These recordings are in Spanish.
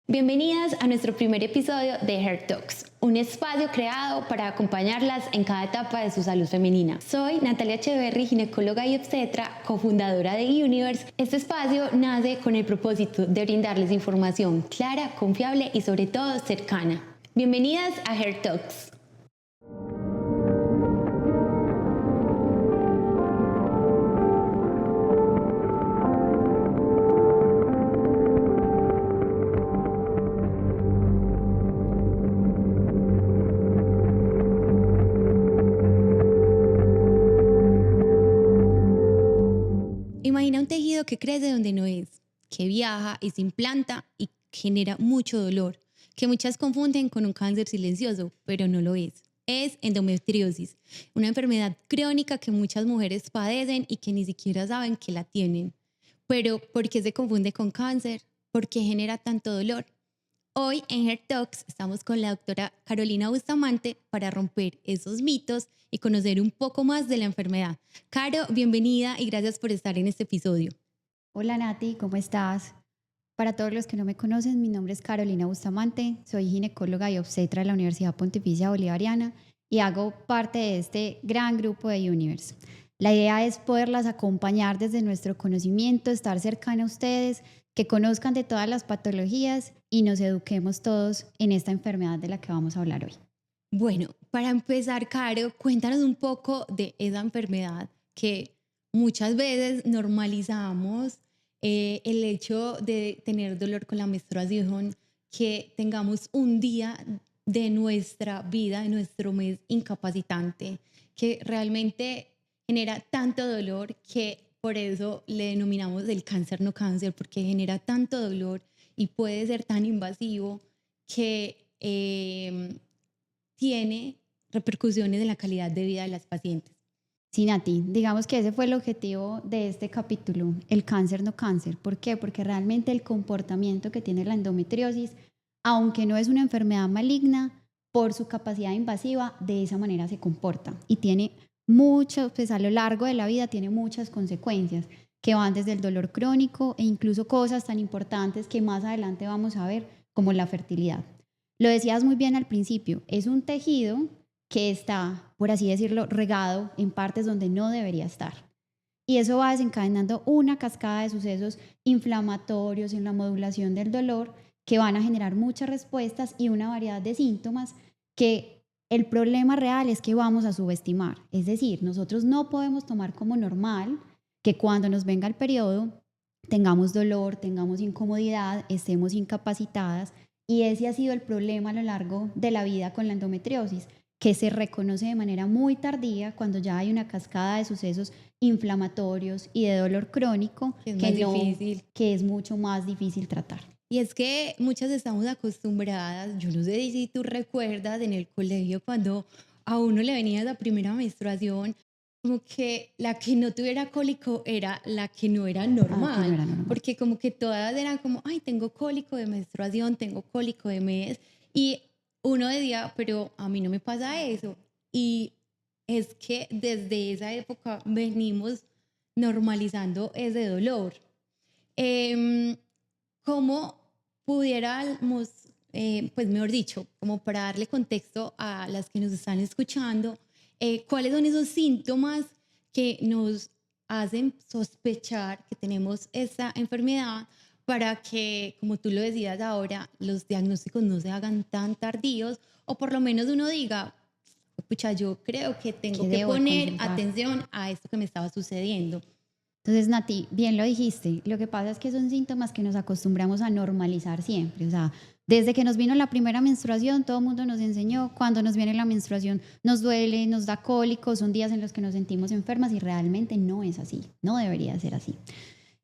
Bienvenidas a nuestro primer episodio de Hair Talks, un espacio creado para acompañarlas en cada etapa de su salud femenina. Soy Natalia Echeverry, ginecóloga y obstetra, cofundadora de Universe. Este espacio nace con el propósito de brindarles información clara, confiable y sobre todo cercana. Bienvenidas a Hair Talks. Imagina un tejido que crece donde no es, que viaja y se implanta y genera mucho dolor, que muchas confunden con un cáncer silencioso, pero no lo es. Es endometriosis, una enfermedad crónica que muchas mujeres padecen y que ni siquiera saben que la tienen. Pero, ¿por qué se confunde con cáncer? ¿Por qué genera tanto dolor? Hoy en Hair Talks estamos con la doctora Carolina Bustamante para romper esos mitos y conocer un poco más de la enfermedad. Caro, bienvenida y gracias por estar en este episodio. Hola Nati, ¿cómo estás? Para todos los que no me conocen, mi nombre es Carolina Bustamante, soy ginecóloga y obstetra de la Universidad Pontificia Bolivariana y hago parte de este gran grupo de Universe. La idea es poderlas acompañar desde nuestro conocimiento, estar cercana a ustedes, que conozcan de todas las patologías y nos eduquemos todos en esta enfermedad de la que vamos a hablar hoy. Bueno, para empezar, Caro, cuéntanos un poco de esa enfermedad que muchas veces normalizamos, el hecho de tener dolor con la menstruación, que tengamos un día de nuestra vida, de nuestro mes incapacitante, que realmente genera tanto dolor que por eso le denominamos el cáncer no cáncer, porque genera tanto dolor y puede ser tan invasivo que tiene repercusiones en la calidad de vida de las pacientes. Sí, Nati, digamos que ese fue el objetivo de este capítulo, el cáncer no cáncer. ¿Por qué? Porque realmente el comportamiento que tiene la endometriosis, aunque no es una enfermedad maligna, por su capacidad invasiva, de esa manera se comporta y tiene muchos, pues a lo largo de la vida tiene muchas consecuencias que van desde el dolor crónico e incluso cosas tan importantes que más adelante vamos a ver, como la fertilidad. Lo decías muy bien al principio, es un tejido que está, por así decirlo, regado en partes donde no debería estar. Y eso va desencadenando una cascada de sucesos inflamatorios en la modulación del dolor que van a generar muchas respuestas y una variedad de síntomas que el problema real es que vamos a subestimar. Es decir, nosotros no podemos tomar como normal que cuando nos venga el periodo tengamos dolor, tengamos incomodidad, estemos incapacitadas, y ese ha sido el problema a lo largo de la vida con la endometriosis, que se reconoce de manera muy tardía cuando ya hay una cascada de sucesos inflamatorios y de dolor crónico que es mucho más difícil tratar. Y es que muchas estamos acostumbradas, yo no sé si tú recuerdas en el colegio cuando a uno le venía la primera menstruación, como que la que no tuviera cólico era la que no era normal, que no era normal. porque como que todas eran como, ay, tengo cólico de menstruación, tengo cólico de mes, y uno decía, pero a mí no me pasa eso. Y es que desde esa época venimos normalizando ese dolor. ¿Cómo pudiéramos, pues mejor dicho, como para darle contexto a las que nos están escuchando, cuáles son esos síntomas que nos hacen sospechar que tenemos esta enfermedad para que, como tú lo decías ahora, los diagnósticos no se hagan tan tardíos o por lo menos uno diga, pucha, yo creo que tengo que poner atención a esto que me estaba sucediendo? Entonces, Nati, bien lo dijiste, lo que pasa es que son síntomas que nos acostumbramos a normalizar siempre, o sea, desde que nos vino la primera menstruación, todo el mundo nos enseñó, cuando nos viene la menstruación nos duele, nos da cólico, son días en los que nos sentimos enfermas y realmente no es así, no debería ser así.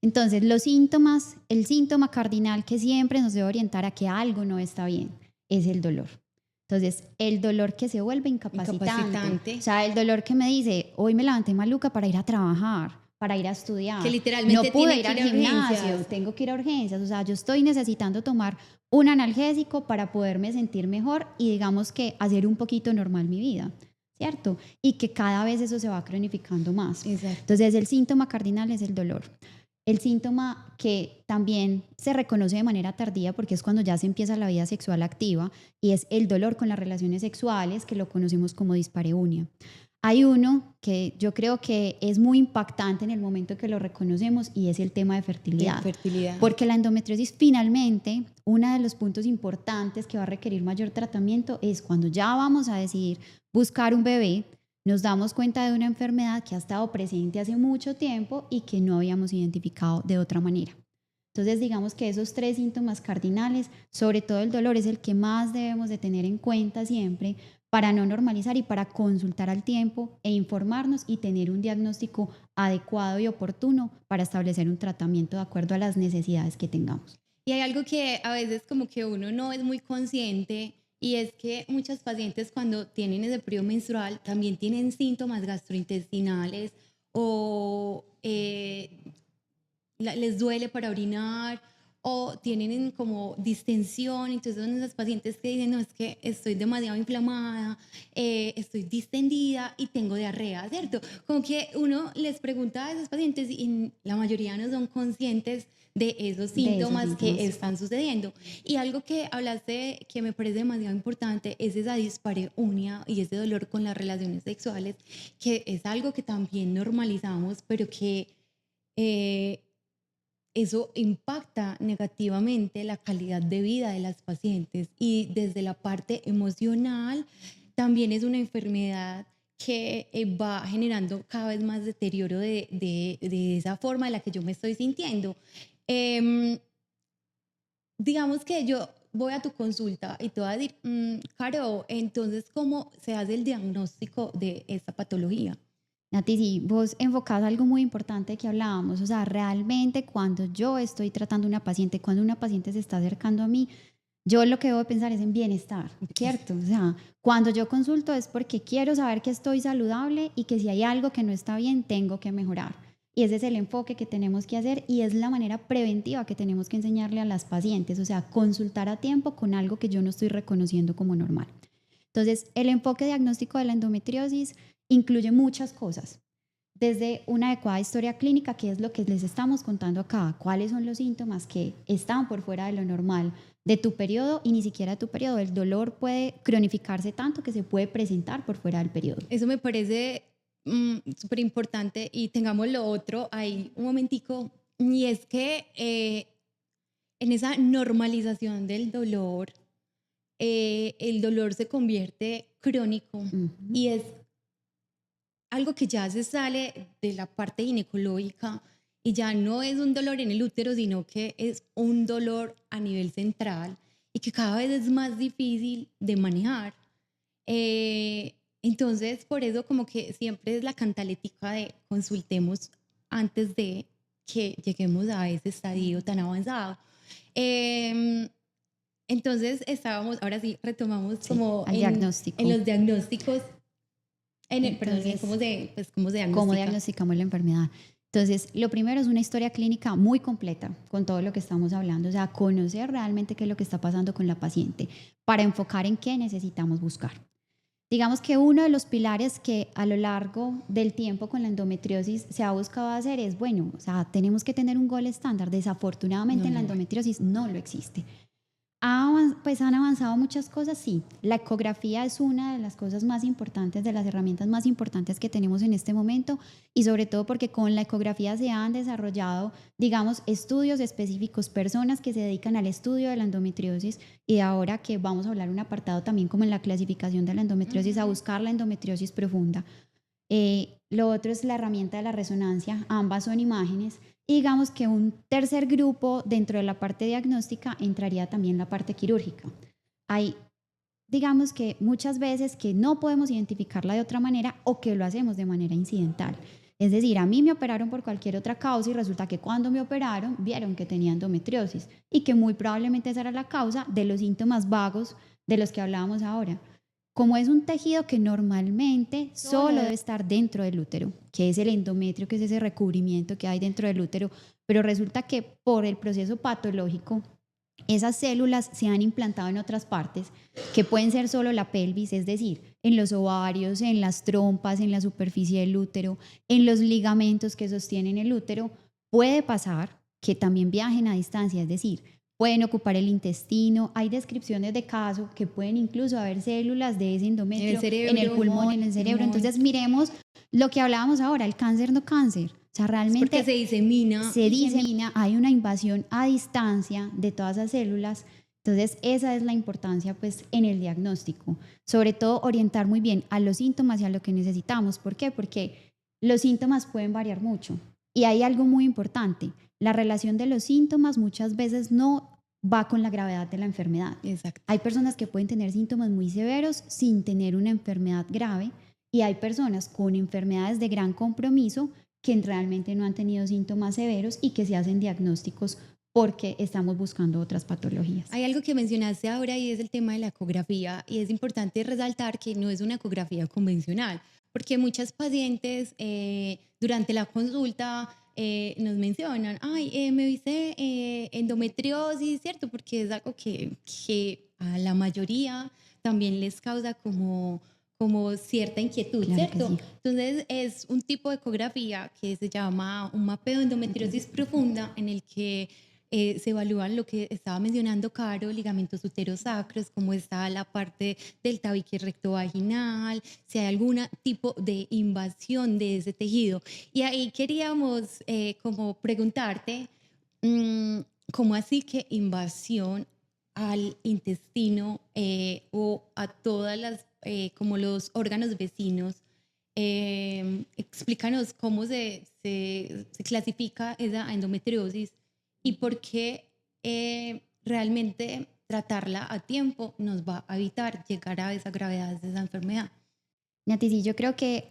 Entonces, los síntomas, el síntoma cardinal que siempre nos debe orientar a que algo no está bien es el dolor. Entonces, el dolor que se vuelve incapacitante. O sea, el dolor que me dice, hoy me levanté maluca para ir a trabajar, para ir a estudiar. Que literalmente no pude ir tiene al que ir a gimnasio, urgencias. tengo que ir a urgencias. O sea, yo estoy necesitando tomar un analgésico para poderme sentir mejor y digamos que hacer un poquito normal mi vida, ¿cierto? Y que cada vez eso se va cronificando más. Exacto. Entonces, el síntoma cardinal es el dolor. El síntoma que también se reconoce de manera tardía porque es cuando ya se empieza la vida sexual activa y es el dolor con las relaciones sexuales, que lo conocemos como dispareunia. Hay uno que yo creo que es muy impactante en el momento que lo reconocemos y es el tema de fertilidad. Porque la endometriosis finalmente, uno de los puntos importantes que va a requerir mayor tratamiento es cuando ya vamos a decidir buscar un bebé, nos damos cuenta de una enfermedad que ha estado presente hace mucho tiempo y que no habíamos identificado de otra manera. Entonces, digamos que esos 3 síntomas cardinales, sobre todo el dolor, es el que más debemos de tener en cuenta siempre para no normalizar y para consultar al tiempo e informarnos y tener un diagnóstico adecuado y oportuno para establecer un tratamiento de acuerdo a las necesidades que tengamos. Y hay algo que a veces como que uno no es muy consciente, y es que muchas pacientes cuando tienen ese periodo menstrual también tienen síntomas gastrointestinales o les duele para orinar o tienen como distensión. Entonces son esas pacientes que dicen, no, es que estoy demasiado inflamada, estoy distendida y tengo diarrea, ¿cierto? Como que uno les pregunta a esas pacientes y la mayoría no son conscientes de esos síntomas que están sucediendo. Y algo que hablaste que me parece demasiado importante es esa dispareunia y ese dolor con las relaciones sexuales, que es algo que también normalizamos, pero que eso impacta negativamente la calidad de vida de las pacientes. Y desde la parte emocional también es una enfermedad que va generando cada vez más deterioro de esa forma de la que yo me estoy sintiendo. Digamos que yo voy a tu consulta y te voy a decir, Caro, entonces, ¿cómo se hace el diagnóstico de esta patología? Nati, sí, vos enfocás algo muy importante que hablábamos, o sea, realmente cuando yo estoy tratando a una paciente, cuando una paciente se está acercando a mí, yo lo que debo pensar es en bienestar, ¿cierto? O sea, cuando yo consulto es porque quiero saber que estoy saludable y que si hay algo que no está bien, tengo que mejorar. Y ese es el enfoque que tenemos que hacer y es la manera preventiva que tenemos que enseñarle a las pacientes, o sea, consultar a tiempo con algo que yo no estoy reconociendo como normal. Entonces, el enfoque diagnóstico de la endometriosis incluye muchas cosas, desde una adecuada historia clínica, que es lo que les estamos contando acá, cuáles son los síntomas que están por fuera de lo normal de tu periodo y ni siquiera de tu periodo. El dolor puede cronificarse tanto que se puede presentar por fuera del periodo. Eso me parece súper importante. Y tengamos lo otro ahí un momentico, y es que en esa normalización del dolor, el dolor se convierte crónico y es algo que ya se sale de la parte ginecológica y ya no es un dolor en el útero, sino que es un dolor a nivel central y que cada vez es más difícil de manejar. Entonces, por eso como que siempre es la cantalética de consultemos antes de que lleguemos a ese estadio tan avanzado. Entonces estábamos, ahora sí, retomamos como diagnóstico. En los diagnósticos. Perdón, ¿cómo se diagnostica? ¿Cómo diagnosticamos la enfermedad? Entonces, lo primero es una historia clínica muy completa con todo lo que estamos hablando, o sea, conocer realmente qué es lo que está pasando con la paciente para enfocar en qué necesitamos buscar. Digamos que uno de los pilares que a lo largo del tiempo con la endometriosis se ha buscado hacer es, bueno, o sea, tenemos que tener un gol estándar. Desafortunadamente en la endometriosis no lo existe. Pues han avanzado muchas cosas, sí. La ecografía es una de las cosas más importantes, de las herramientas más importantes que tenemos en este momento y sobre todo porque con la ecografía se han desarrollado, digamos, estudios específicos, personas que se dedican al estudio de la endometriosis y ahora que vamos a hablar un apartado también como en la clasificación de la endometriosis, a buscar la endometriosis profunda. Lo otro es la herramienta de la resonancia, ambas son imágenes. Y digamos que un tercer grupo dentro de la parte diagnóstica entraría también la parte quirúrgica. Hay, digamos que muchas veces que no podemos identificarla de otra manera o que lo hacemos de manera incidental. Es decir, a mí me operaron por cualquier otra causa y resulta que cuando me operaron vieron que tenía endometriosis y que muy probablemente esa era la causa de los síntomas vagos de los que hablábamos ahora. Como es un tejido que normalmente solo debe estar dentro del útero, que es el endometrio, que es ese recubrimiento que hay dentro del útero, pero resulta que por el proceso patológico, esas células se han implantado en otras partes, que pueden ser solo la pelvis, es decir, en los ovarios, en las trompas, en la superficie del útero, en los ligamentos que sostienen el útero, Puede pasar que también viajen a distancia, es decir, pueden ocupar el intestino. Hay descripciones de caso que pueden incluso haber células de ese endometrio En el cerebro, en el pulmón, en el cerebro. Entonces miremos lo que hablábamos ahora, el cáncer no cáncer. O sea, realmente porque se disemina. Hay una invasión a distancia de todas esas células. Entonces, esa es la importancia pues en el diagnóstico. Sobre todo orientar muy bien a los síntomas y a lo que necesitamos. ¿Por qué? Porque los síntomas pueden variar mucho. Y hay algo muy importante. La relación de los síntomas muchas veces no va con la gravedad de la enfermedad. Exacto. Hay personas que pueden tener síntomas muy severos sin tener una enfermedad grave y hay personas con enfermedades de gran compromiso que realmente no han tenido síntomas severos y que se hacen diagnósticos porque estamos buscando otras patologías. Hay algo que mencionaste ahora y es el tema de la ecografía, y es importante resaltar que no es una ecografía convencional, porque muchas pacientes durante la consulta nos mencionan, ay, me viste endometriosis, ¿cierto? Porque es algo que a la mayoría también les causa como cierta inquietud, Claro ¿cierto? que sí. Entonces es un tipo de ecografía que se llama un mapeo de endometriosis profunda, en el que se evalúan lo que estaba mencionando Caro, ligamentos uterosacros, cómo está la parte del tabique rectovaginal, si hay algún tipo de invasión de ese tejido. Y ahí queríamos como preguntarte, ¿cómo así que invasión al intestino o a todas las, como los órganos vecinos? Explícanos cómo se clasifica esa endometriosis y por qué realmente tratarla a tiempo nos va a evitar llegar a esa gravedad de esa enfermedad. Nati, sí, yo creo que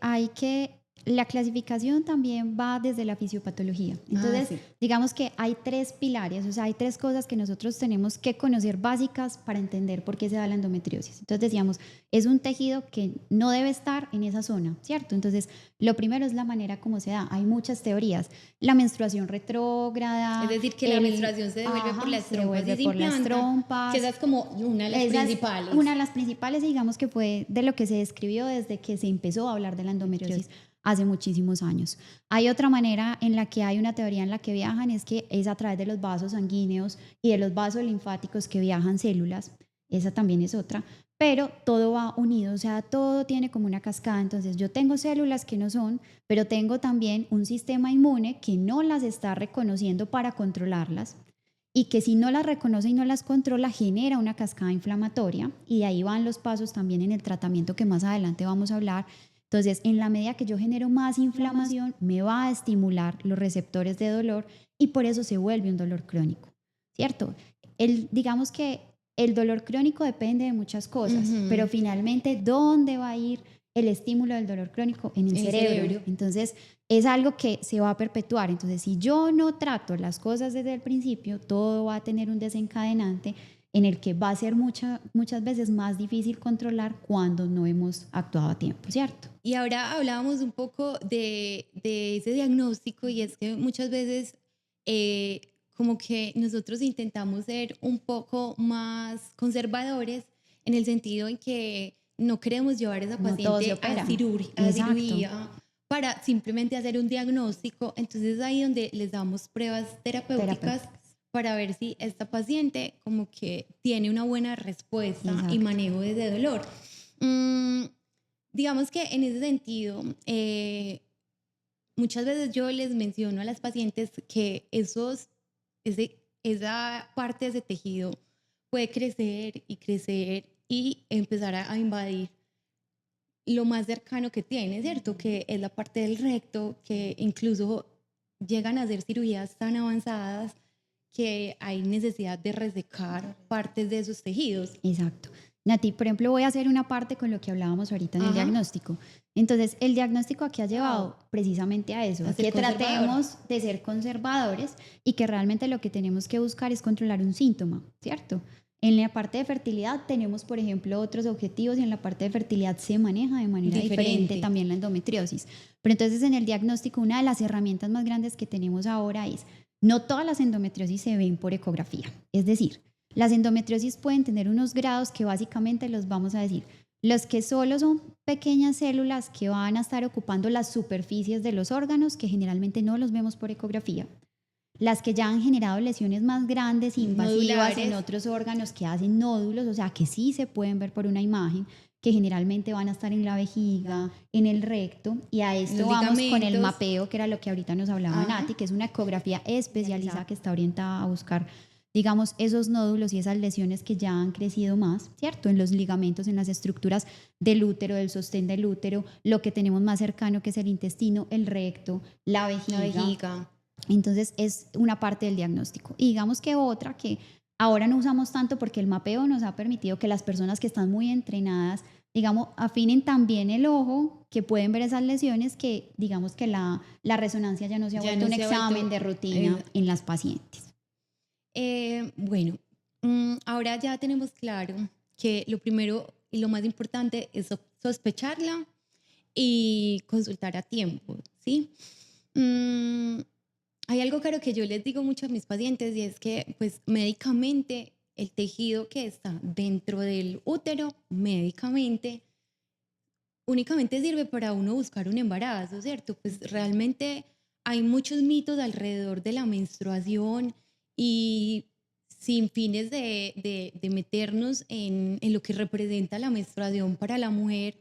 la clasificación también va desde la fisiopatología. Entonces, Sí. digamos que hay 3 pilares, o sea, hay 3 cosas que nosotros tenemos que conocer básicas para entender por qué se da la endometriosis. Entonces decíamos, es un tejido que no debe estar en esa zona, ¿cierto? Entonces, lo primero es la manera como se da. Hay muchas teorías. La menstruación retrógrada. Es decir, que la menstruación se devuelve por las se trompas devuelve y se por las implanta, trompas. que esa es como una de las principales. Una de las principales, digamos que fue de lo que se describió desde que se empezó a hablar de la endometriosis hace muchísimos años. Hay otra manera en la que hay una teoría en la que viajan, es que es a través de los vasos sanguíneos y de los vasos linfáticos que viajan células. Esa también es otra, pero todo va unido, o sea, todo tiene como una cascada. Entonces yo tengo células que no son, pero tengo también un sistema inmune que no las está reconociendo para controlarlas, y que si no las reconoce y no las controla, genera una cascada inflamatoria, y de ahí van los pasos también en el tratamiento que más adelante vamos a hablar. Entonces, en la medida que yo genero más inflamación, me va a estimular los receptores de dolor y por eso se vuelve un dolor crónico, ¿cierto? Digamos que el dolor crónico depende de muchas cosas, pero finalmente, ¿dónde va a ir el estímulo del dolor crónico? En el cerebro. Entonces, es algo que se va a perpetuar. Entonces, si yo no trato las cosas desde el principio, todo va a tener un desencadenante en el que va a ser muchas veces más difícil controlar cuando no hemos actuado a tiempo, ¿cierto? Y ahora hablábamos un poco de ese diagnóstico, y es que muchas veces como que nosotros intentamos ser un poco más conservadores, en el sentido en que no queremos llevar a esa paciente a cirugía para simplemente hacer un diagnóstico. Entonces ahí donde les damos pruebas terapéuticas para ver si esta paciente como que tiene una buena respuesta y manejo de ese dolor. Digamos que en ese sentido, muchas veces yo les menciono a las pacientes que esa parte de ese tejido puede crecer y crecer y empezar a invadir lo más cercano que tiene, ¿cierto? Que es la parte del recto, que incluso llegan a hacer cirugías tan avanzadas que hay necesidad de resecar partes de esos tejidos. Exacto. Nati, por ejemplo, voy a hacer una parte con lo que hablábamos ahorita en el diagnóstico. Entonces, el diagnóstico aquí ha llevado precisamente a eso, a que tratemos de ser conservadores y que realmente lo que tenemos que buscar es controlar un síntoma, ¿cierto? En la parte de fertilidad tenemos, por ejemplo, otros objetivos, y en la parte de fertilidad se maneja de manera diferente también la endometriosis. Pero entonces, en el diagnóstico, una de las herramientas más grandes que tenemos ahora es: no todas las endometriosis se ven por ecografía. Es decir, las endometriosis pueden tener unos grados que básicamente los vamos a decir. Los que solo son pequeñas células que van a estar ocupando las superficies de los órganos, que generalmente no los vemos por ecografía. las que ya han generado lesiones más grandes, invasivas Nodulares. en otros órganos que hacen nódulos, o sea, que sí se pueden ver por una imagen, que generalmente van a estar en la vejiga, en el recto, y a esto Los vamos con el ligamentos. mapeo, que era lo que ahorita nos hablaba Ajá. Nati, que es una ecografía especializada que está orientada a buscar, digamos, esos nódulos y esas lesiones que ya han crecido más, ¿cierto? En los ligamentos, en las estructuras del útero, del sostén del útero, lo que tenemos más cercano que es el intestino, el recto, la vejiga. La vejiga. Entonces es una parte del diagnóstico. Y digamos que otra que ahora no usamos tanto porque el mapeo nos ha permitido que las personas que están muy entrenadas, digamos, afinen también el ojo, que pueden ver esas lesiones, que digamos que la resonancia ya no se ha vuelto un examen de rutina en las pacientes. Bueno, ahora ya tenemos claro que lo primero y lo más importante es sospecharla y consultar a tiempo, ¿sí? Hay algo claro que yo les digo mucho a mis pacientes, y es que pues médicamente el tejido que está dentro del útero, médicamente, únicamente sirve para uno buscar un embarazo, ¿cierto? Pues realmente hay muchos mitos alrededor de la menstruación, y sin fines de meternos en lo que representa la menstruación para la mujer,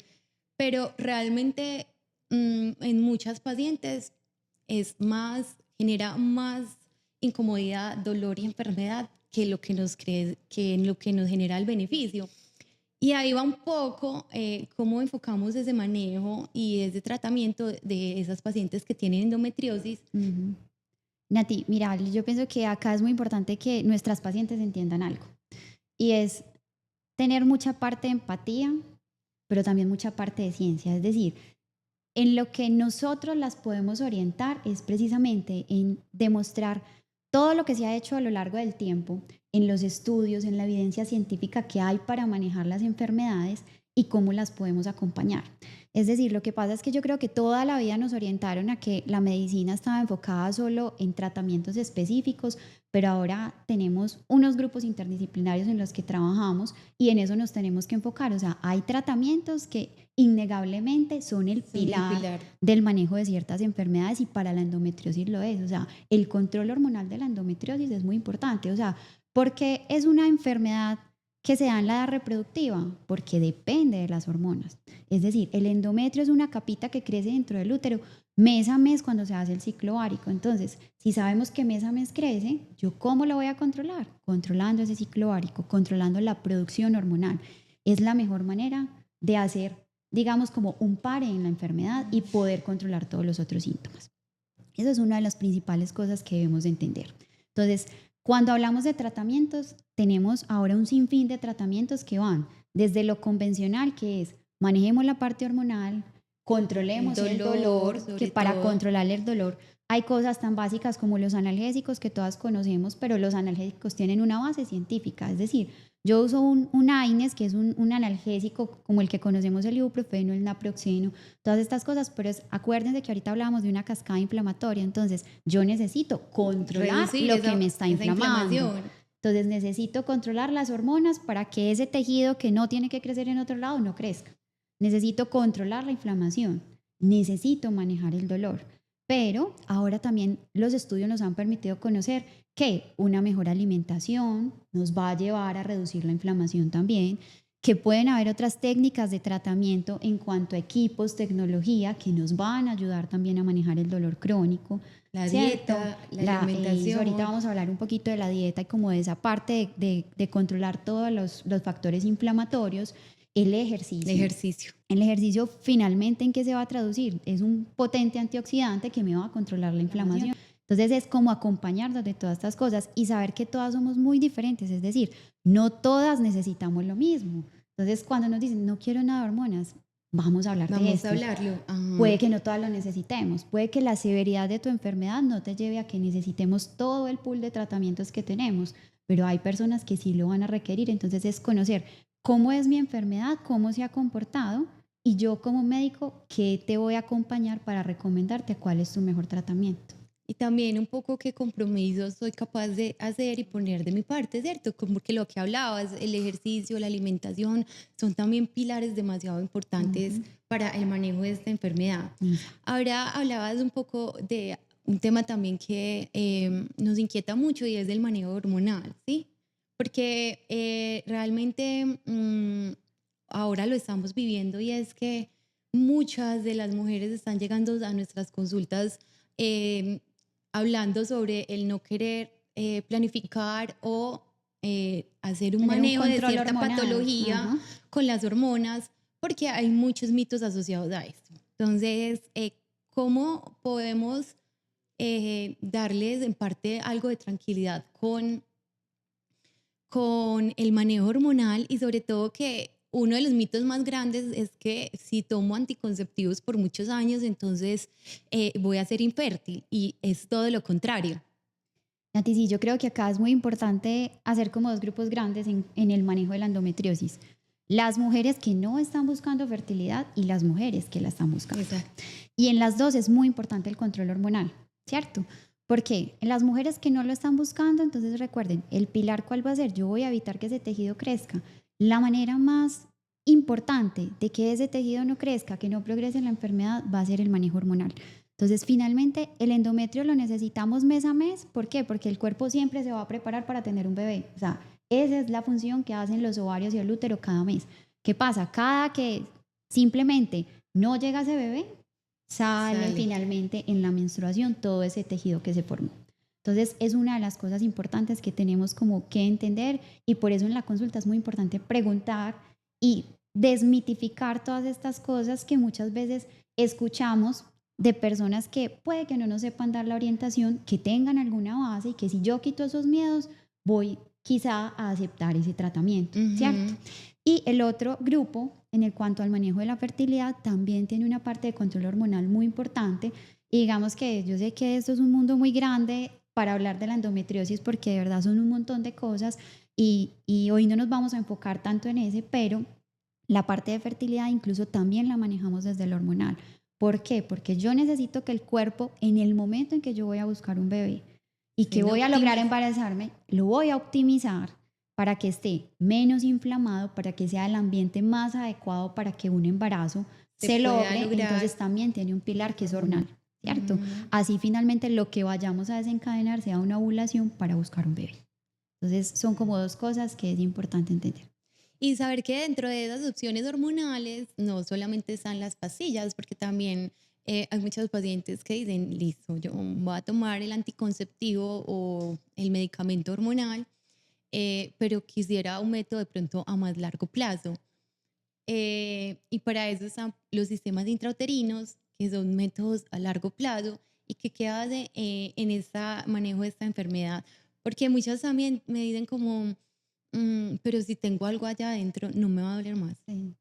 pero realmente en muchas pacientes genera más incomodidad, dolor y enfermedad que lo que que en lo que nos genera el beneficio. Y ahí va un poco cómo enfocamos ese manejo y ese tratamiento de esas pacientes que tienen endometriosis. Nati, mira, yo pienso que acá es muy importante que nuestras pacientes entiendan algo, y es tener mucha parte de empatía, pero también mucha parte de ciencia. Es decir, en lo que nosotros las podemos orientar es precisamente en demostrar todo lo que se ha hecho a lo largo del tiempo, en los estudios, en la evidencia científica que hay para manejar las enfermedades y cómo las podemos acompañar. Es decir, lo que pasa es que yo creo que toda la vida nos orientaron a que la medicina estaba enfocada solo en tratamientos específicos, pero ahora tenemos unos grupos interdisciplinarios en los que trabajamos y en eso nos tenemos que enfocar. O sea, hay tratamientos que innegablemente son el pilar del manejo de ciertas enfermedades, y para la endometriosis lo es. O sea, el control hormonal de la endometriosis es muy importante. O sea, porque es una enfermedad que se da en la edad reproductiva, porque depende de las hormonas. Es decir, el endometrio es una capita que crece dentro del útero mes a mes cuando se hace el ciclo ovárico. Entonces, si sabemos que mes a mes crece, ¿yo cómo lo voy a controlar? Controlando ese ciclo ovárico, controlando la producción hormonal. Es la mejor manera de hacer, digamos, como un pare en la enfermedad y poder controlar todos los otros síntomas. Esa es una de las principales cosas que debemos de entender. Entonces, cuando hablamos de tratamientos, tenemos ahora un sinfín de tratamientos que van desde lo convencional, que es manejemos la parte hormonal, controlemos el dolor, que para controlar el dolor hay cosas tan básicas como los analgésicos que todas conocemos, pero los analgésicos tienen una base científica. Es decir, yo uso un AINES, que es un analgésico como el que conocemos, el ibuprofeno, el naproxeno, todas estas cosas, pero acuérdense que ahorita hablábamos de una cascada inflamatoria. Entonces yo necesito controlar lo que me está inflamando. Entonces necesito controlar las hormonas para que ese tejido que no tiene que crecer en otro lado no crezca. Necesito controlar la inflamación, necesito manejar el dolor. Pero ahora también los estudios nos han permitido conocer que una mejor alimentación nos va a llevar a reducir la inflamación también, que pueden haber otras técnicas de tratamiento en cuanto a equipos, tecnología, que nos van a ayudar también a manejar el dolor crónico. La dieta, la alimentación. Ahorita vamos a hablar un poquito de la dieta y como de esa parte de controlar todos los factores inflamatorios. El ejercicio. El ejercicio, finalmente, ¿en qué se va a traducir? Es un potente antioxidante que me va a controlar la inflamación. Entonces es como acompañarnos de todas estas cosas y saber que todas somos muy diferentes. Es decir, no todas necesitamos lo mismo. Entonces cuando nos dicen no quiero nada de hormonas, vamos a hablar de esto. Vamos a hablarlo. Ajá. Puede que no todas lo necesitemos. Puede que la severidad de tu enfermedad no te lleve a que necesitemos todo el pool de tratamientos que tenemos, pero hay personas que sí lo van a requerir. Entonces es conocer cómo es mi enfermedad, cómo se ha comportado, y yo como médico, ¿qué te voy a acompañar para recomendarte cuál es tu mejor tratamiento? Y también un poco qué compromisos soy capaz de hacer y poner de mi parte, ¿cierto? Como que lo que hablabas, el ejercicio, la alimentación, son también pilares demasiado importantes para el manejo de esta enfermedad. Ahora hablabas un poco de un tema también que nos inquieta mucho y es el manejo hormonal, ¿sí? Porque realmente ahora lo estamos viviendo y es que muchas de las mujeres están llegando a nuestras consultas eh, hablando sobre el no querer planificar o hacer un Tener un manejo de control cierta hormonal. patología Ajá. con las hormonas, porque hay muchos mitos asociados a esto. Entonces, ¿cómo podemos darles en parte algo de tranquilidad con el manejo hormonal y sobre todo que uno de los mitos más grandes es que si tomo anticonceptivos por muchos años, entonces voy a ser infértil y es todo lo contrario. Nati, sí, yo creo que acá es muy importante hacer como dos grupos grandes en el manejo de la endometriosis. Las mujeres que no están buscando fertilidad y las mujeres que la están buscando. Exacto. Y en las dos es muy importante el control hormonal, ¿cierto? Porque en las mujeres que no lo están buscando, entonces recuerden, el pilar cuál va a ser, yo voy a evitar que ese tejido crezca. La manera más importante de que ese tejido no crezca, que no progrese en la enfermedad, va a ser el manejo hormonal. Entonces, finalmente, el endometrio lo necesitamos mes a mes. ¿Por qué? Porque el cuerpo siempre se va a preparar para tener un bebé. O sea, esa es la función que hacen los ovarios y el útero cada mes. ¿Qué pasa? Cada que simplemente no llega ese bebé, sale Sale. finalmente en la menstruación todo ese tejido que se formó. Entonces, es una de las cosas importantes que tenemos como que entender y por eso en la consulta es muy importante preguntar y desmitificar todas estas cosas que muchas veces escuchamos de personas que puede que no nos sepan dar la orientación, que tengan alguna base y que si yo quito esos miedos, voy quizá a aceptar ese tratamiento, ¿cierto? Ujú. Y el otro grupo, en el cuanto al manejo de la fertilidad, también tiene una parte de control hormonal muy importante. Y digamos que yo sé que esto es un mundo muy grande para hablar de la endometriosis porque de verdad son un montón de cosas y hoy no nos vamos a enfocar tanto en ese, pero la parte de fertilidad incluso también la manejamos desde el hormonal. ¿Por qué? Porque yo necesito que el cuerpo, en el momento en que yo voy a buscar un bebé y que Sí, voy a lograr embarazarme, lo voy a optimizar para que esté menos inflamado, para que sea el ambiente más adecuado para que un embarazo se se pueda logre. lograr. Entonces también tiene un pilar que es hormonal, ¿cierto? Ujú. Así finalmente lo que vayamos a desencadenar sea una ovulación para buscar un bebé. Entonces son como dos cosas que es importante entender. Y saber que dentro de esas opciones hormonales no solamente están las pastillas, porque también hay muchos pacientes que dicen, listo, yo voy a tomar el anticonceptivo o el medicamento hormonal, pero quisiera un método de pronto a más largo plazo. Y para eso están los sistemas intrauterinos, que son métodos a largo plazo y que qué hace en este manejo de esta enfermedad. Porque muchas también me dicen como, pero si tengo algo allá adentro, no me va a doler más. Sí.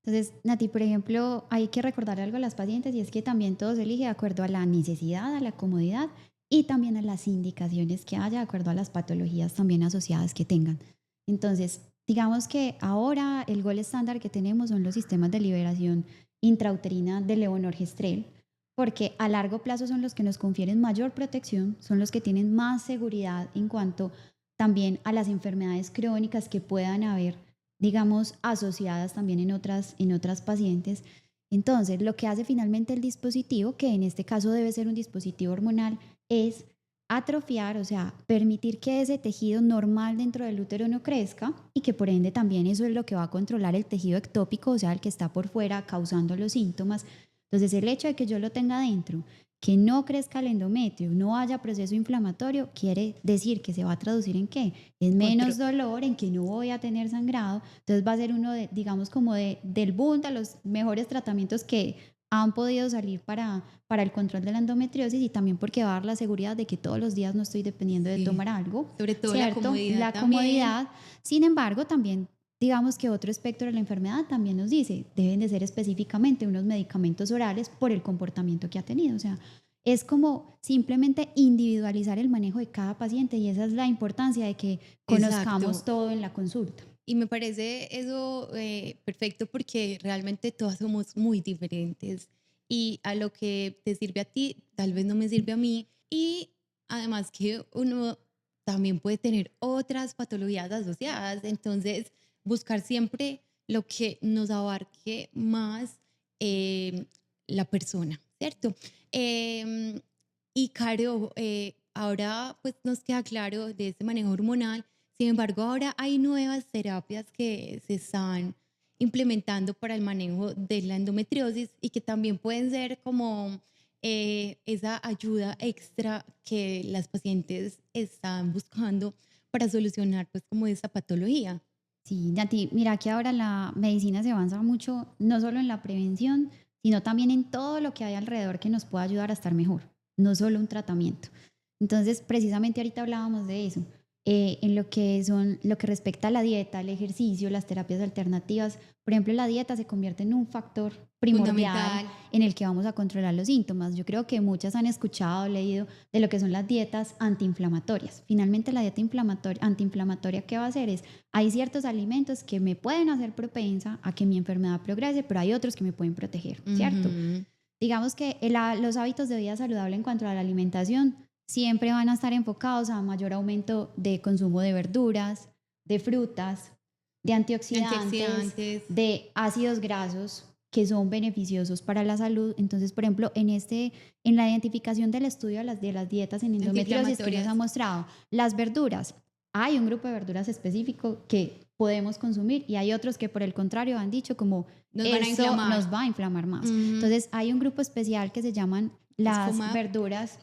Entonces, Nati, por ejemplo, hay que recordar algo a las pacientes y es que también todo se elige de acuerdo a la necesidad, a la comodidad y también a las indicaciones que haya, de acuerdo a las patologías también asociadas que tengan. Entonces, digamos que ahora el gol estándar que tenemos son los sistemas de liberación intrauterina de levonorgestrel, porque a largo plazo son los que nos confieren mayor protección, son los que tienen más seguridad en cuanto también a las enfermedades crónicas que puedan haber, digamos, asociadas también en otras pacientes. Entonces, lo que hace finalmente el dispositivo, que en este caso debe ser un dispositivo hormonal, es atrofiar, o sea, permitir que ese tejido normal dentro del útero no crezca y que por ende también eso es lo que va a controlar el tejido ectópico, o sea, el que está por fuera causando los síntomas. Entonces, el hecho de que yo lo tenga dentro, que no crezca el endometrio, no haya proceso inflamatorio, quiere decir que se va a traducir en qué? En menos dolor, en que no voy a tener sangrado. Entonces va a ser uno de, digamos, como del boom de los mejores tratamientos que han podido salir para el control de la endometriosis y también porque va a dar la seguridad de que todos los días no estoy dependiendo de Sí. tomar algo, Sobre todo la ¿cierto? comodidad La también. comodidad. Sin embargo, también digamos que otro espectro de la enfermedad también nos dice, deben de ser específicamente unos medicamentos orales por el comportamiento que ha tenido. O sea, es como simplemente individualizar el manejo de cada paciente y esa es la importancia de que conozcamos Exacto. todo en la consulta. Y me parece eso perfecto porque realmente todas somos muy diferentes y a lo que te sirve a ti tal vez no me sirve a mí y además que uno también puede tener otras patologías asociadas, entonces buscar siempre lo que nos abarque más eh, la persona, ¿cierto? Em, Y Caro, ahora pues nos queda claro de ese manejo hormonal. Sin embargo, ahora hay nuevas terapias que se están implementando para el manejo de la endometriosis y que también pueden ser como esa ayuda extra que las pacientes están buscando para solucionar pues como esa patología. Sí, Nati, mira que ahora la medicina se avanza mucho, no solo en la prevención, sino también en todo lo que hay alrededor que nos pueda ayudar a estar mejor, no solo un tratamiento. Entonces, precisamente ahorita hablábamos de eso, en lo que respecta a la dieta, el ejercicio, las terapias alternativas. Por ejemplo, la dieta se convierte en un factor primordial Fundamental. en el que vamos a controlar los síntomas. Yo creo que muchas han escuchado, leído de lo que son las dietas antiinflamatorias. Finalmente, la dieta antiinflamatoria, ¿qué va a hacer? Es, hay ciertos alimentos que me pueden hacer propensa a que mi enfermedad progrese, pero hay otros que me pueden proteger, ¿cierto? Ujú. Digamos que los hábitos de vida saludable en cuanto a la alimentación siempre van a estar enfocados a mayor aumento de consumo de verduras, de frutas, de antioxidantes, Antioxidantes, de ácidos grasos que son beneficiosos para la salud. Entonces, por ejemplo, en la identificación del estudio de las dietas en endometriosis que nos ha antiinflamatorias. mostrado, las verduras, hay un grupo de verduras específico que podemos consumir y hay otros que por el contrario han dicho como Nos van a eso inflamar. nos va a inflamar más. Ujú. Entonces hay un grupo especial que se llaman Es las FOMAP. verduras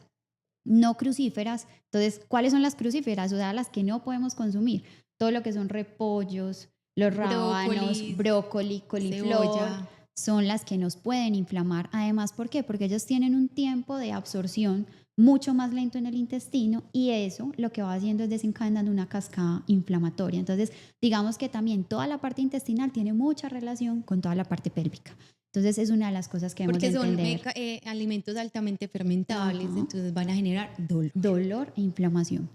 no crucíferas. Entonces, ¿cuáles son las crucíferas? O sea, las que no podemos consumir. Todo lo que son repollos, los rábanos, Brócolis, brócoli, coliflor, cebolla. son las que nos pueden inflamar. Además, ¿por qué? Porque ellos tienen un tiempo de absorción mucho más lento en el intestino y eso lo que va haciendo es desencadenando una cascada inflamatoria. Entonces, digamos que también toda la parte intestinal tiene mucha relación con toda la parte pélvica. Entonces, es una de las cosas que debemos de Porque son entender. alimentos altamente fermentables, Ajá. entonces van a generar dolor. Dolor e inflamación.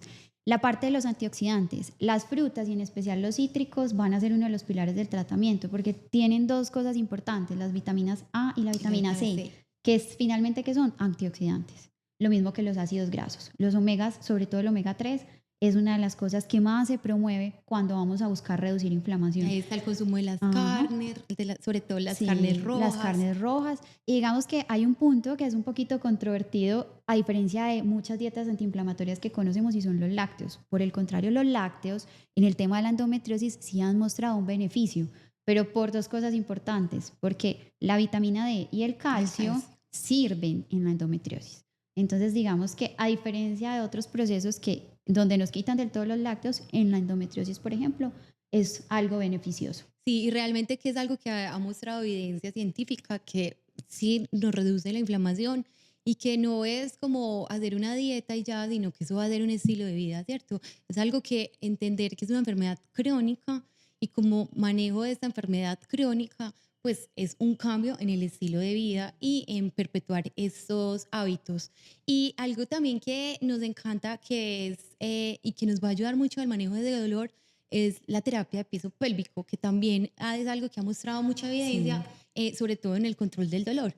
La parte de los antioxidantes, las frutas y en especial los cítricos van a ser uno de los pilares del tratamiento porque tienen dos cosas importantes, las vitaminas A y la Y la vitamina vitamina C, C. que es finalmente que son antioxidantes. Lo mismo que los ácidos grasos. Los omegas, sobre todo el omega 3, es una de las cosas que más se promueve cuando vamos a buscar reducir inflamación. Ahí está el consumo de las Ajá. carnes, sobre todo las carnes Sí, las rojas. carnes rojas. Y digamos que hay un punto que es un poquito controvertido, a diferencia de muchas dietas antiinflamatorias que conocemos y son los lácteos. Por el contrario, los lácteos en el tema de la endometriosis sí han mostrado un beneficio, pero por dos cosas importantes, porque la vitamina D y el El calcio calcio. sirven en la endometriosis. Entonces, digamos que a diferencia de otros procesos que donde nos quitan del todo los lácteos, en la endometriosis, por ejemplo, es algo beneficioso. Sí, y realmente que es algo que ha mostrado evidencia científica que sí nos reduce la inflamación y que no es como hacer una dieta y ya, sino que eso va a ser un estilo de vida, ¿cierto? Es algo que entender que es una enfermedad crónica y como manejo de esta enfermedad crónica, pues es un cambio en el estilo de vida y en perpetuar estos hábitos. Y algo también que nos encanta que es y que nos va a ayudar mucho al manejo de dolor es la terapia de piso pélvico, que también es algo que ha mostrado mucha Sí. evidencia, sobre todo en el control del dolor.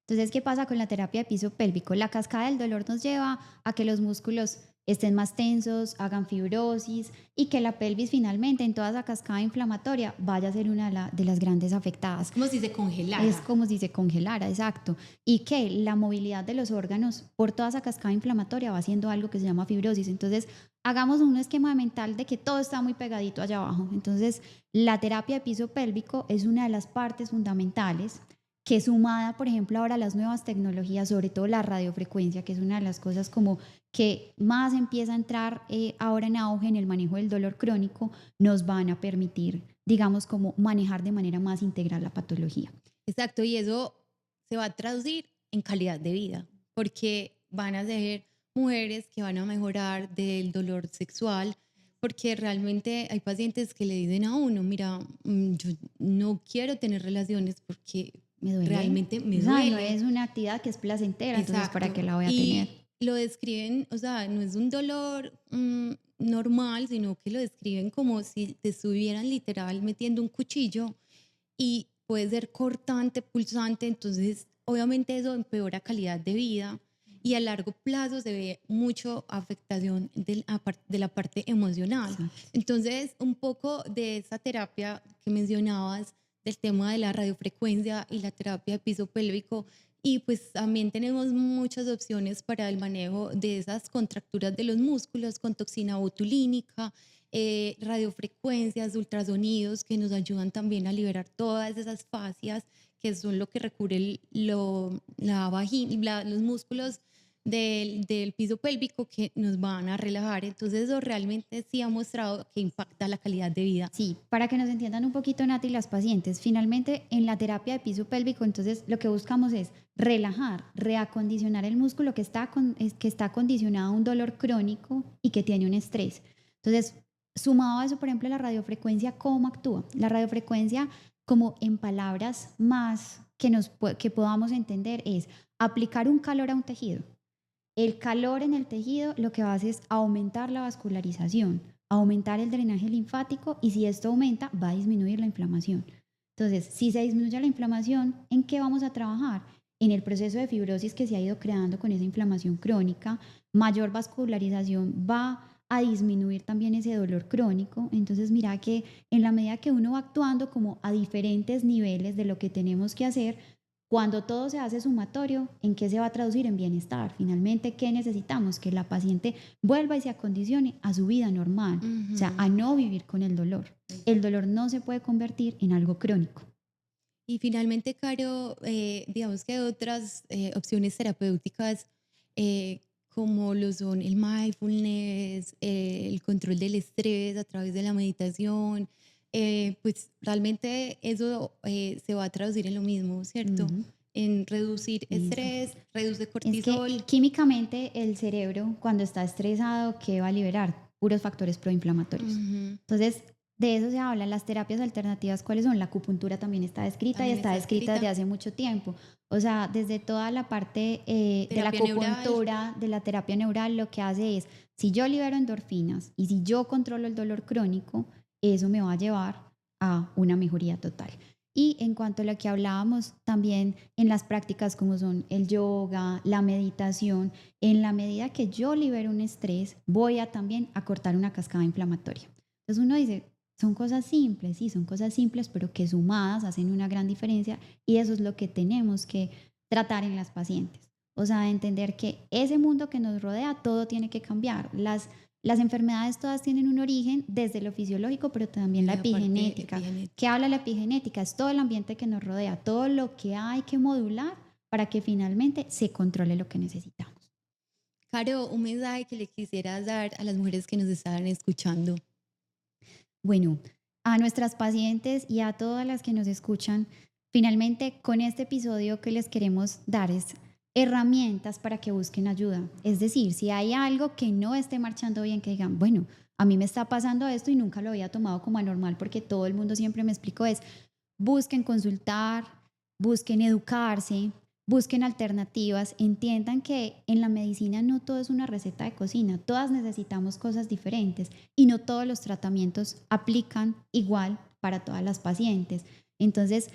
Entonces, ¿qué pasa con la terapia de piso pélvico? La cascada del dolor nos lleva a que los músculos estén más tensos, hagan fibrosis y que la pelvis finalmente en toda esa cascada inflamatoria vaya a ser una de las grandes Es afectadas. como si se Es congelara. como si se congelara, exacto. Y que la movilidad de los órganos por toda esa cascada inflamatoria va haciendo algo que se llama fibrosis. Entonces, hagamos un esquema mental de que todo está muy pegadito allá abajo. Entonces, la terapia de piso pélvico es una de las partes fundamentales que sumada, por ejemplo, ahora a las nuevas tecnologías, sobre todo la radiofrecuencia, que es una de las cosas como que más empieza a entrar ahora en auge en el manejo del dolor crónico, nos van a permitir, digamos, como manejar de manera más integral la patología. Exacto, y eso se va a traducir en calidad de vida, porque van a ser mujeres que van a mejorar del dolor sexual, porque realmente hay pacientes que le dicen a uno, mira, yo no quiero tener relaciones porque Me duele. realmente me O sea, no duele. es una actividad que es placentera, entonces ¿para Exacto. qué la voy a tener? Y lo describen, o sea, no es un dolor normal, sino que lo describen como si te estuvieran literal metiendo un cuchillo y puede ser cortante, pulsante, entonces obviamente eso empeora calidad de vida y a largo plazo se ve mucho afectación de la parte emocional. Exacto. Entonces, un poco de esa terapia que mencionabas, del tema de la radiofrecuencia y la terapia de piso pélvico, Y pues también tenemos muchas opciones para el manejo de esas contracturas de los músculos con toxina botulínica, radiofrecuencias, ultrasonidos que nos ayudan también a liberar todas esas fascias que son lo que recubre la vagina, los músculos del piso pélvico que nos van a relajar. Entonces eso realmente sí ha mostrado que impacta la calidad de vida. Sí, para que nos entiendan un poquito, Nati, las pacientes, finalmente en la terapia de piso pélvico, entonces lo que buscamos es relajar, reacondicionar el músculo que está condicionado a un dolor crónico y que tiene un estrés. Entonces, sumado a eso, por ejemplo, la radiofrecuencia, ¿cómo actúa? La radiofrecuencia, como en palabras más que podamos entender, es aplicar un calor a un tejido. El calor en el tejido lo que va a hacer es aumentar la vascularización, aumentar el drenaje linfático y si esto aumenta va a disminuir la inflamación. Entonces, si se disminuye la inflamación, ¿en qué vamos a trabajar? En el proceso de fibrosis que se ha ido creando con esa inflamación crónica, mayor vascularización va a disminuir también ese dolor crónico. Entonces, mira que en la medida que uno va actuando como a diferentes niveles de lo que tenemos que hacer, cuando todo se hace sumatorio, ¿en qué se va a traducir? En bienestar. Finalmente, ¿qué necesitamos? Que la paciente vuelva y se acondicione a su vida normal, o sea, a no vivir con el dolor. El dolor no se puede convertir en algo crónico. Y finalmente, Caro, digamos que hay otras opciones terapéuticas como lo son el mindfulness, el control del estrés a través de la meditación, pues realmente eso se va a traducir en lo mismo, ¿cierto? Ujú. En reducir Listo. estrés, reduce Es que cortisol. químicamente el cerebro, cuando está estresado, ¿qué va a liberar? Puros factores proinflamatorios. Ujú. Entonces, de eso se habla. Las terapias alternativas, ¿cuáles son? La acupuntura también está descrita y También está está descrita desde escrita. hace mucho tiempo. O sea, desde toda la parte de la Terapia neural. acupuntura, de la terapia neural, lo que hace es, si yo libero endorfinas y si yo controlo el dolor crónico, eso me va a llevar a una mejoría total. Y en cuanto a lo que hablábamos también en las prácticas como son el yoga, la meditación, en la medida que yo libero un estrés, voy a también a cortar una cascada inflamatoria. Entonces uno dice, son cosas simples, sí, son cosas simples, pero que sumadas hacen una gran diferencia y eso es lo que tenemos que tratar en las pacientes. O sea, entender que ese mundo que nos rodea, todo tiene que cambiar. Las enfermedades todas tienen un origen desde lo fisiológico, pero también la La parte epigenética. epigenética. ¿Qué habla la epigenética? Es todo el ambiente que nos rodea, todo lo que hay que modular para que finalmente se controle lo que necesitamos. Caro, un mensaje que le quisieras dar a las mujeres que nos están escuchando. Bueno, a nuestras pacientes y a todas las que nos escuchan, finalmente con este episodio que les queremos dar es herramientas para que busquen ayuda. Es decir, si hay algo que no esté marchando bien, que digan, bueno, a mí me está pasando esto y nunca lo había tomado como anormal porque todo el mundo siempre me explicó es, busquen consultar, busquen educarse, busquen alternativas, entiendan que en la medicina no todo es una receta de cocina, todas necesitamos cosas diferentes y no todos los tratamientos aplican igual para todas las pacientes. Entonces,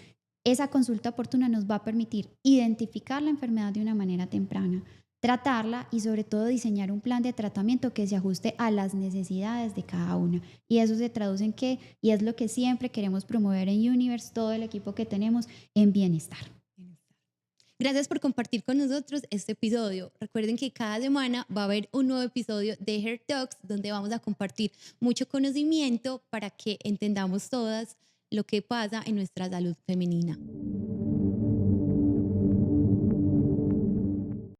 esa consulta oportuna nos va a permitir identificar la enfermedad de una manera temprana, tratarla y sobre todo diseñar un plan de tratamiento que se ajuste a las necesidades de cada una. Y eso se traduce en que, y es lo que siempre queremos promover en Universe, todo el equipo que tenemos, en bienestar. Gracias por compartir con nosotros este episodio. Recuerden que cada semana va a haber un nuevo episodio de Hair Talks donde vamos a compartir mucho conocimiento para que entendamos todas lo que pasa en nuestra salud femenina.